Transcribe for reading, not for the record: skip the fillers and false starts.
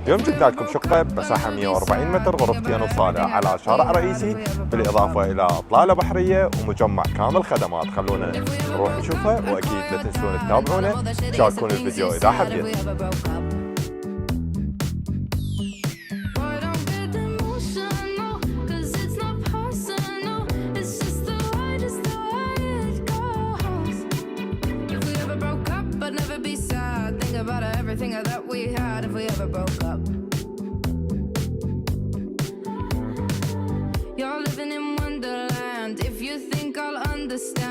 اليوم جبنا لكم شقة بمساحة 140 متر، غرفتين وصالة على شارع رئيسي، بالإضافة إلى إطلالة بحرية ومجمع كامل خدمات. خلونا نروح نشوفها، وأكيد لا تنسون تتابعونا، تشاركون الفيديو إذا حبيتوا. About everything that we had if we ever broke up. You're living in wonderland. If you think I'll understand